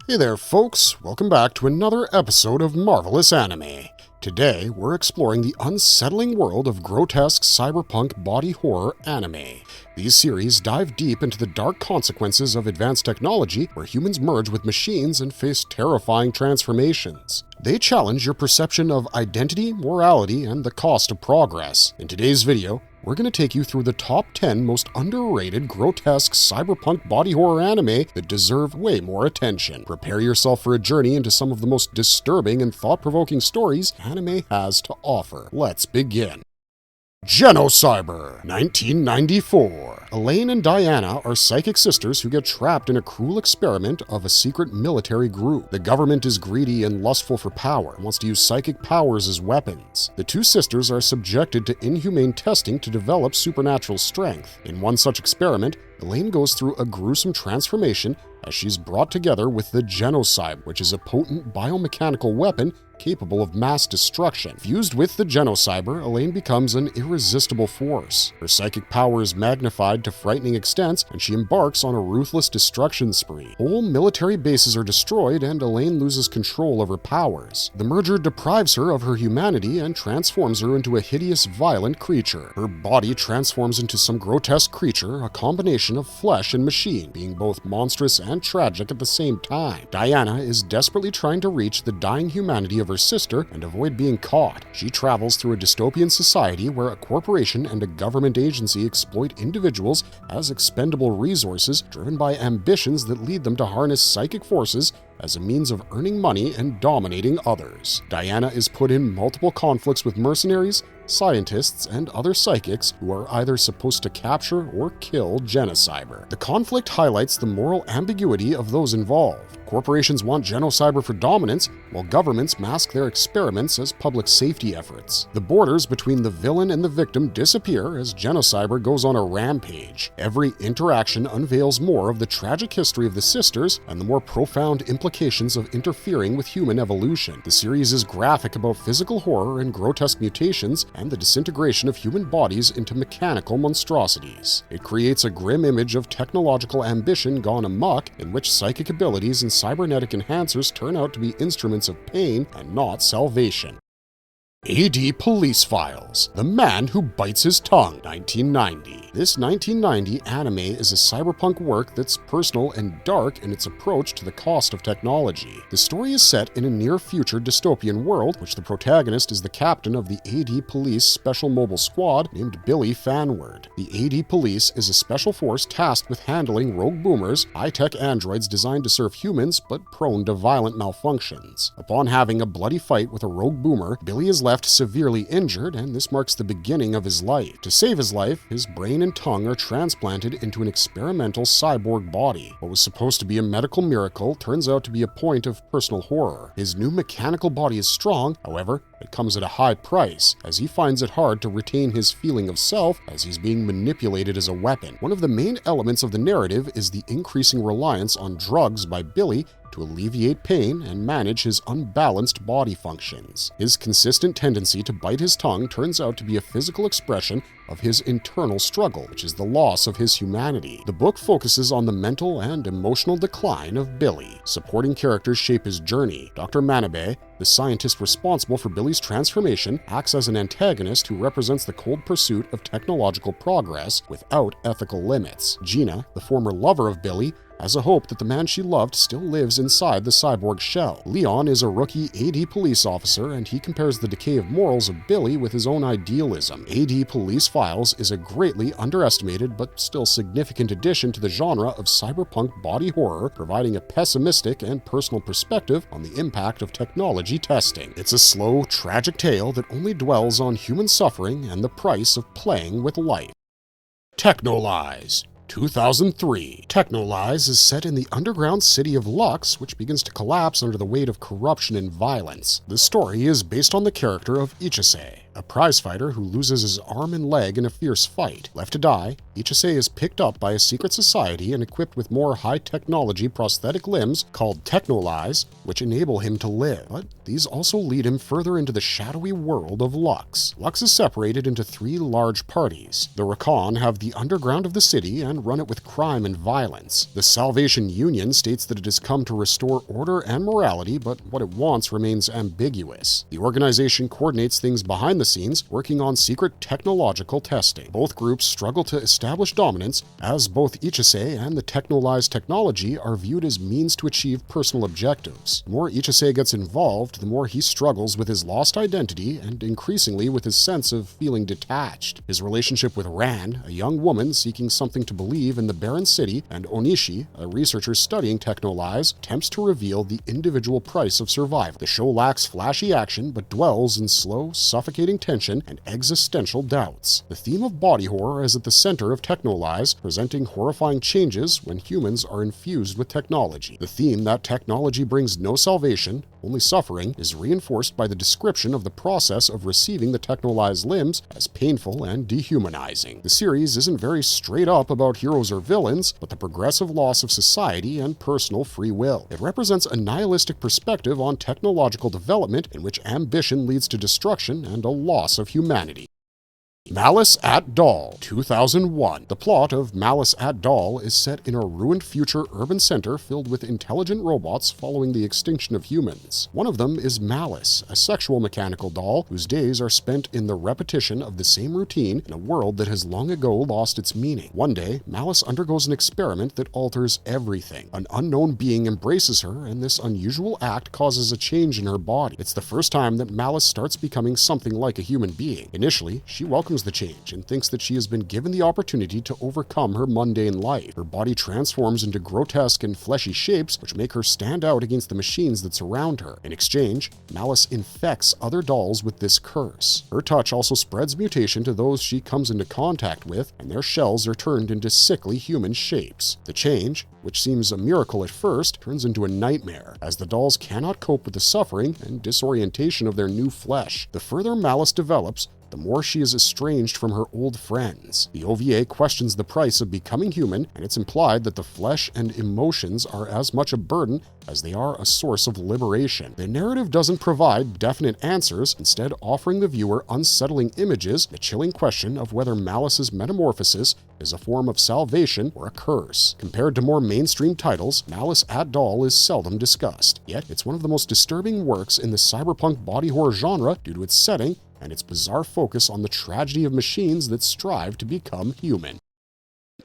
Hey there folks, welcome back to another episode of Marvelous Anime. Today, we're exploring the unsettling world of grotesque cyberpunk body horror anime. These series dive deep into the dark consequences of advanced technology where humans merge with machines and face terrifying transformations. They challenge your perception of identity, morality, and the cost of progress. In today's video, we're going to take you through the top 10 most underrated grotesque cyberpunk body horror anime that deserve way more attention. Prepare yourself for a journey into some of the most disturbing and thought-provoking stories anime has to offer. Let's begin. Genocyber, 1994. Elaine and Diana are psychic sisters who get trapped in a cruel experiment of a secret military group. The government is greedy and lustful for power and wants to use psychic powers as weapons. The two sisters are subjected to inhumane testing to develop supernatural strength. In one such experiment, Elaine goes through a gruesome transformation as she's brought together with the Genocyber, which is a potent biomechanical weapon capable of mass destruction. Fused with the Genocyber, Elaine becomes an irresistible force. Her psychic power is magnified to frightening extents, and she embarks on a ruthless destruction spree. Whole military bases are destroyed, and Elaine loses control of her powers. The merger deprives her of her humanity and transforms her into a hideous, violent creature. Her body transforms into some grotesque creature, a combination of flesh and machine, being both monstrous and tragic at the same time. Diana is desperately trying to reach the dying humanity of her sister and avoid being caught. She travels through a dystopian society where a corporation and a government agency exploit individuals as expendable resources driven by ambitions that lead them to harness psychic forces as a means of earning money and dominating others. Diana is put in multiple conflicts with mercenaries, scientists, and other psychics who are either supposed to capture or kill Genocyber. The conflict highlights the moral ambiguity of those involved. Corporations want Genocyber for dominance, while governments mask their experiments as public safety efforts. The borders between the villain and the victim disappear as Genocyber goes on a rampage. Every interaction unveils more of the tragic history of the sisters and the more profound implications of interfering with human evolution. The series is graphic about physical horror and grotesque mutations and the disintegration of human bodies into mechanical monstrosities. It creates a grim image of technological ambition gone amok, in which psychic abilities and cybernetic enhancers turn out to be instruments of pain and not salvation. AD Police Files, The Man Who Bites His Tongue, 1990. This 1990 anime is a cyberpunk work that's personal and dark in its approach to the cost of technology. The story is set in a near-future dystopian world, which the protagonist is the captain of the AD Police Special Mobile Squad named Billy Fanward. The AD Police is a special force tasked with handling rogue boomers, high-tech androids designed to serve humans but prone to violent malfunctions. Upon having a bloody fight with a rogue boomer, Billy is left severely injured, and this marks the beginning of his life. To save his life, his brain and tongue are transplanted into an experimental cyborg body. What was supposed to be a medical miracle turns out to be a point of personal horror. His new mechanical body is strong, however, it comes at a high price, as he finds it hard to retain his feeling of self as he's being manipulated as a weapon. One of the main elements of the narrative is the increasing reliance on drugs by Billy to alleviate pain and manage his unbalanced body functions. His consistent tendency to bite his tongue turns out to be a physical expression of his internal struggle, which is the loss of his humanity. The book focuses on the mental and emotional decline of Billy. Supporting characters shape his journey. Dr. Manabe, the scientist responsible for Billy's transformation, acts as an antagonist who represents the cold pursuit of technological progress without ethical limits. Gina, the former lover of Billy, has a hope that the man she loved still lives inside the cyborg shell. Leon is a rookie AD police officer, and he compares the decay of morals of Billy with his own idealism. AD Police Files is a greatly underestimated but still significant addition to the genre of cyberpunk body horror, providing a pessimistic and personal perspective on the impact of technology testing. It's a slow, tragic tale that only dwells on human suffering and the price of playing with life. Technolize, 2003. Technolize is set in the underground city of Lux, which begins to collapse under the weight of corruption and violence. The story is based on the character of Ichise, a prizefighter who loses his arm and leg in a fierce fight. Left to die, Ichise is picked up by a secret society and equipped with more high-technology prosthetic limbs called technolies, which enable him to live. But these also lead him further into the shadowy world of Lux. Lux is separated into three large parties. The Rakan have the underground of the city and run it with crime and violence. The Salvation Union states that it has come to restore order and morality, but what it wants remains ambiguous. The organization coordinates things behind the scenes, working on secret technological testing. Both groups struggle to establish dominance, as both Ichise and the technolized technology are viewed as means to achieve personal objectives. The more Ichise gets involved, the more he struggles with his lost identity and increasingly with his sense of feeling detached. His relationship with Ran, a young woman seeking something to believe in the barren city, and Onishi, a researcher studying technolies, attempts to reveal the individual price of survival. The show lacks flashy action, but dwells in slow, suffocating tension and existential doubts. The theme of body horror is at the center of technolies, presenting horrifying changes when humans are infused with technology. The theme that technology brings no salvation, only suffering, is reinforced by the description of the process of receiving the technolized limbs as painful and dehumanizing. The series isn't very straight up about heroes or villains, but the progressive loss of society and personal free will. It represents a nihilistic perspective on technological development in which ambition leads to destruction and a loss of humanity. Malice at Dahl, 2001. The plot of Malice at Dahl is set in a ruined future urban center filled with intelligent robots following the extinction of humans. One of them is Malice, a sexual mechanical doll whose days are spent in the repetition of the same routine in a world that has long ago lost its meaning. One day, Malice undergoes an experiment that alters everything. An unknown being embraces her, and this unusual act causes a change in her body. It's the first time that Malice starts becoming something like a human being. Initially, she welcomes the change and thinks that she has been given the opportunity to overcome her mundane life. Her body transforms into grotesque and fleshy shapes which make her stand out against the machines that surround her. In exchange, Malice infects other dolls with this curse. Her touch also spreads mutation to those she comes into contact with, and their shells are turned into sickly human shapes. The change, which seems a miracle at first, turns into a nightmare, as the dolls cannot cope with the suffering and disorientation of their new flesh. The further Malice develops, the more she is estranged from her old friends. The OVA questions the price of becoming human, and it's implied that the flesh and emotions are as much a burden as they are a source of liberation. The narrative doesn't provide definite answers, instead offering the viewer unsettling images, the chilling question of whether Malice's metamorphosis is a form of salvation or a curse. Compared to more mainstream titles, Malice at Dahl is seldom discussed. Yet, it's one of the most disturbing works in the cyberpunk body horror genre due to its setting and its bizarre focus on the tragedy of machines that strive to become human.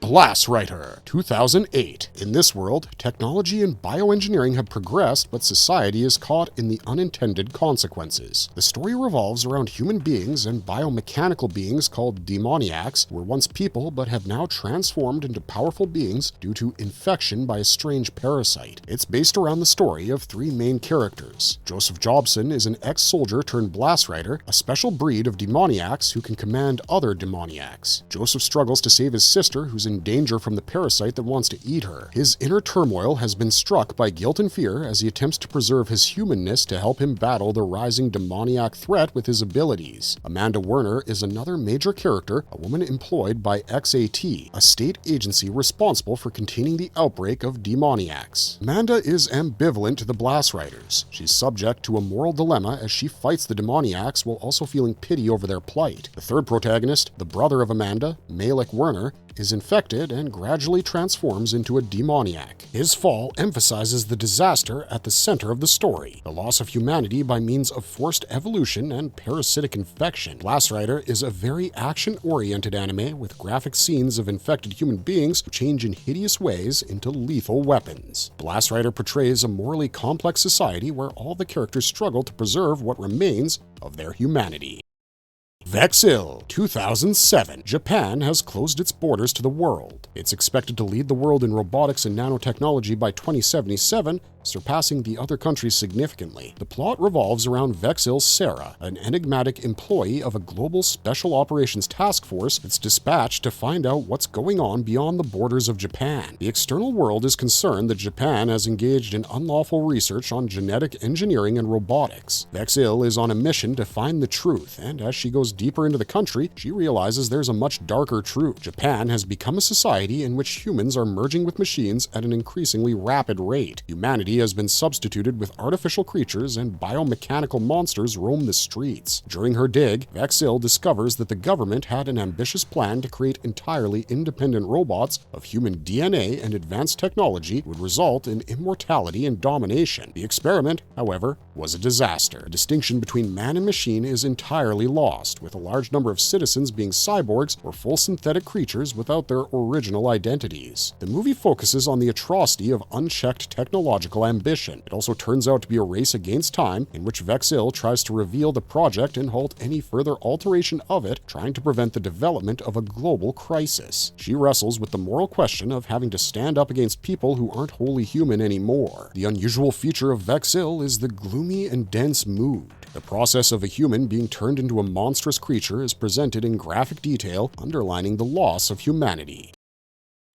Blast Writer, 2008. In this world, technology and bioengineering have progressed, but society is caught in the unintended consequences. The story revolves around human beings and biomechanical beings called demoniacs, who were once people but have now transformed into powerful beings due to infection by a strange parasite. It's based around the story of three main characters. Joseph Jobson is an ex-soldier turned blast writer, a special breed of demoniacs who can command other demoniacs. Joseph struggles to save his sister, who's in danger from the parasite that wants to eat her. His inner turmoil has been struck by guilt and fear as he attempts to preserve his humanness to help him battle the rising demoniac threat with his abilities. Amanda Werner is another major character, a woman employed by XAT, a state agency responsible for containing the outbreak of demoniacs. Amanda is ambivalent to the blast writers. She's subject to a moral dilemma as she fights the demoniacs while also feeling pity over their plight. The third protagonist, the brother of Amanda, Malik Werner, is infected and gradually transforms into a demoniac. His fall emphasizes the disaster at the center of the story, the loss of humanity by means of forced evolution and parasitic infection. Blast Rider is a very action-oriented anime with graphic scenes of infected human beings who change in hideous ways into lethal weapons. Blast Rider portrays a morally complex society where all the characters struggle to preserve what remains of their humanity. Vexil, 2007. Japan has closed its borders to the world. It's expected to lead the world in robotics and nanotechnology by 2077, surpassing the other countries significantly. The plot revolves around Vexil Sarah, an enigmatic employee of a global special operations task force that's dispatched to find out what's going on beyond the borders of Japan. The external world is concerned that Japan has engaged in unlawful research on genetic engineering and robotics. Vexil is on a mission to find the truth, and as she goes deeper into the country, she realizes there's a much darker truth. Japan has become a society in which humans are merging with machines at an increasingly rapid rate. Humanity has been substituted with artificial creatures, and biomechanical monsters roam the streets. During her dig, Vexil discovers that the government had an ambitious plan to create entirely independent robots of human DNA and advanced technology would result in immortality and domination. The experiment, however, was a disaster. The distinction between man and machine is entirely lost, with a large number of citizens being cyborgs or full synthetic creatures without their original identities. The movie focuses on the atrocity of unchecked technological ambition. It also turns out to be a race against time in which Vexil tries to reveal the project and halt any further alteration of it, trying to prevent the development of a global crisis. She wrestles with the moral question of having to stand up against people who aren't wholly human anymore. The unusual feature of Vexil is the gloomy and dense mood. The process of a human being turned into a monstrous creature is presented in graphic detail, underlining the loss of humanity.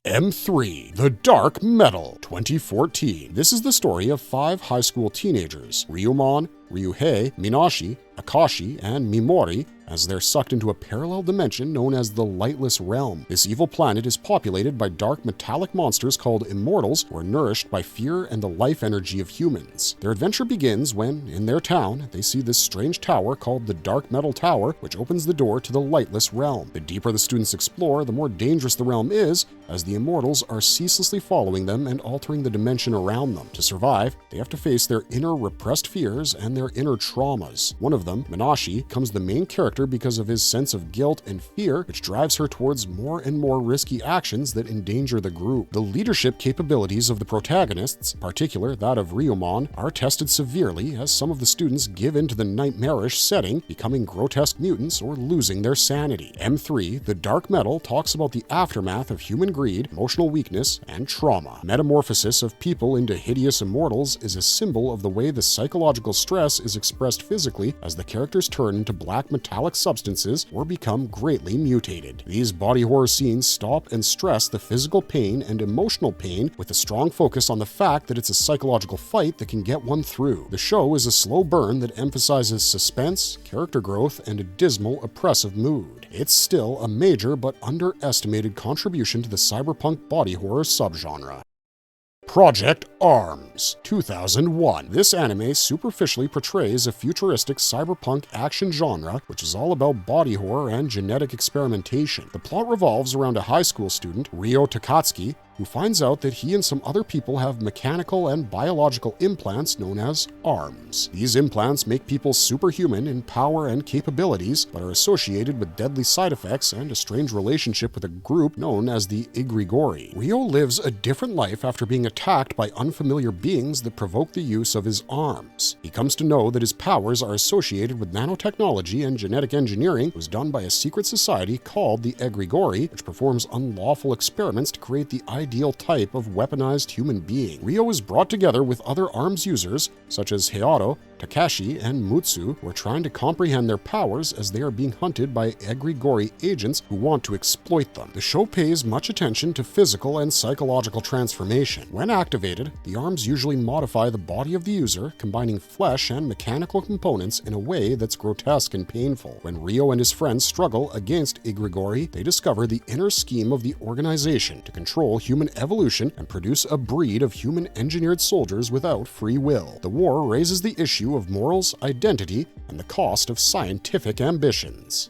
M3, The Dark Metal, 2014. This is the story of 5 high school teenagers, Ryumon, Ryuhei, Minashi, Akashi, and Mimori, as they're sucked into a parallel dimension known as the Lightless Realm. This evil planet is populated by dark metallic monsters called Immortals, who are nourished by fear and the life energy of humans. Their adventure begins when, in their town, they see this strange tower called the Dark Metal Tower, which opens the door to the Lightless Realm. The deeper the students explore, the more dangerous the realm is, as the Immortals are ceaselessly following them and altering the dimension around them. To survive, they have to face their inner repressed fears and their inner traumas. One of them, Minashi, becomes the main character because of his sense of guilt and fear, which drives her towards more and more risky actions that endanger the group. The leadership capabilities of the protagonists, in particular that of Ryumon, are tested severely as some of the students give in to the nightmarish setting, becoming grotesque mutants or losing their sanity. M3, The Dark Metal, talks about the aftermath of human greed, emotional weakness, and trauma. Metamorphosis of people into hideous immortals is a symbol of the way the psychological stress is expressed physically as the characters turn into black metallic substances or become greatly mutated. These body horror scenes stop and stress the physical pain and emotional pain with a strong focus on the fact that it's a psychological fight that can get one through. The show is a slow burn that emphasizes suspense, character growth, and a dismal, oppressive mood. It's still a major but underestimated contribution to the cyberpunk body horror subgenre. Project Arms, 2001. This anime superficially portrays a futuristic cyberpunk action genre, which is all about body horror and genetic experimentation. The plot revolves around a high school student, Ryo Takatsuki, who finds out that he and some other people have mechanical and biological implants known as arms. These implants make people superhuman in power and capabilities, but are associated with deadly side effects and a strange relationship with a group known as the Egregori. Ryo lives a different life after being attacked by unfamiliar beings that provoke the use of his arms. He comes to know that his powers are associated with nanotechnology and genetic engineering was done by a secret society called the Egregori, which performs unlawful experiments to create the ideal type of weaponized human being. Ryo is brought together with other arms users, such as Hayato, Takashi, and Mutsu, who are trying to comprehend their powers as they are being hunted by Egregori agents who want to exploit them. The show pays much attention to physical and psychological transformation. When activated, the arms usually modify the body of the user, combining flesh and mechanical components in a way that's grotesque and painful. When Ryo and his friends struggle against Egregori, they discover the inner scheme of the organization to control human evolution and produce a breed of human-engineered soldiers without free will. The war raises the issue of morals, identity, and the cost of scientific ambitions.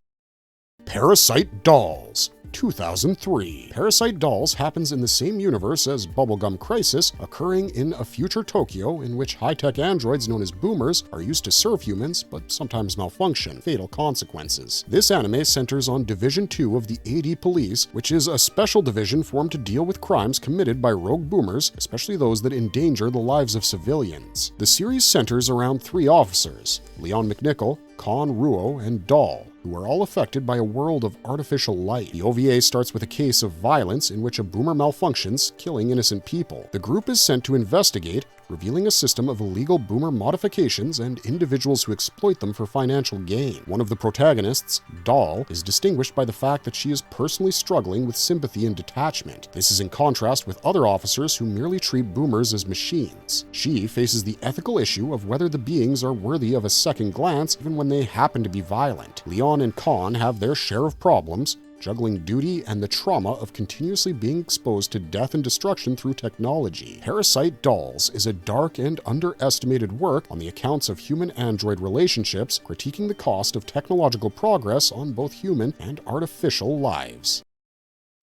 Parasite Dolls, 2003. Parasite Dolls happens in the same universe as Bubblegum Crisis, occurring in a future Tokyo in which high-tech androids known as boomers are used to serve humans but sometimes malfunction, fatal consequences. This anime centers on Division 2 of the AD Police, which is a special division formed to deal with crimes committed by rogue boomers, especially those that endanger the lives of civilians. The series centers around 3 officers, Leon McNichol, Kon Ruo, and Doll, who are all affected by a world of artificial light. The OVA starts with a case of violence in which a boomer malfunctions, killing innocent people. The group is sent to investigate, revealing a system of illegal boomer modifications and individuals who exploit them for financial gain. One of the protagonists, Doll, is distinguished by the fact that she is personally struggling with sympathy and detachment. This is in contrast with other officers who merely treat boomers as machines. She faces the ethical issue of whether the beings are worthy of a second glance even when they happen to be violent. Leon and Khan have their share of problems, juggling duty and the trauma of continuously being exposed to death and destruction through technology. Parasite Dolls is a dark and underestimated work on the accounts of human-android relationships, critiquing the cost of technological progress on both human and artificial lives.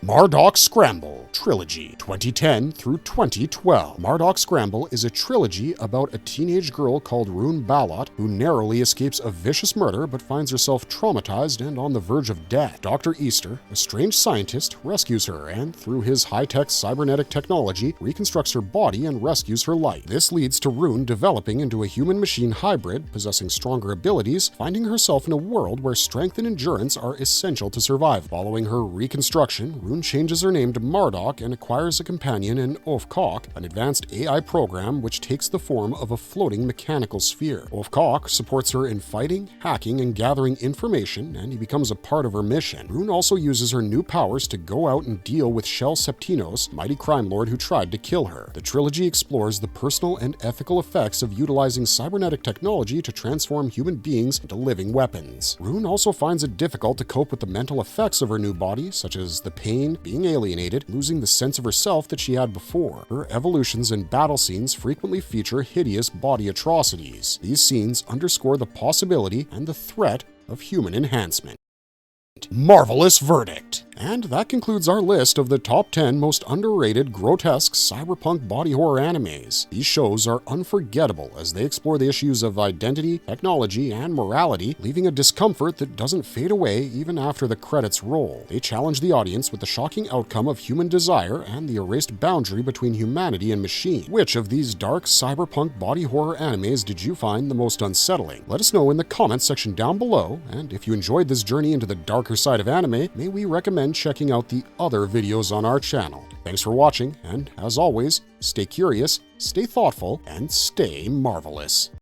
Mardok Scramble Trilogy 2010 through 2012. Mardok Scramble is a trilogy about a teenage girl called Rune Balot who narrowly escapes a vicious murder but finds herself traumatized and on the verge of death. Dr. Easter, a strange scientist, rescues her and, through his high-tech cybernetic technology, reconstructs her body and rescues her life. This leads to Rune developing into a human-machine hybrid, possessing stronger abilities, finding herself in a world where strength and endurance are essential to survive. Following her reconstruction, Rune changes her name to Mardok and acquires a companion in Ofkok, an advanced AI program which takes the form of a floating mechanical sphere. Ofkok supports her in fighting, hacking, and gathering information, and he becomes a part of her mission. Rune also uses her new powers to go out and deal with Shel Septinos, mighty crime lord who tried to kill her. The trilogy explores the personal and ethical effects of utilizing cybernetic technology to transform human beings into living weapons. Rune also finds it difficult to cope with the mental effects of her new body, such as the pain, being alienated, losing the sense of herself that she had before. Her evolutions and battle scenes frequently feature hideous body atrocities. These scenes underscore the possibility and the threat of human enhancement. Marvelous Verdict. And that concludes our list of the top 10 most underrated grotesque cyberpunk body horror animes. These shows are unforgettable as they explore the issues of identity, technology, and morality, leaving a discomfort that doesn't fade away even after the credits roll. They challenge the audience with the shocking outcome of human desire and the erased boundary between humanity and machine. Which of these dark cyberpunk body horror animes did you find the most unsettling? Let us know in the comments section down below, and if you enjoyed this journey into the darker side of anime, may we recommend checking out the other videos on our channel. Thanks for watching, and as always, stay curious, stay thoughtful, and stay marvelous.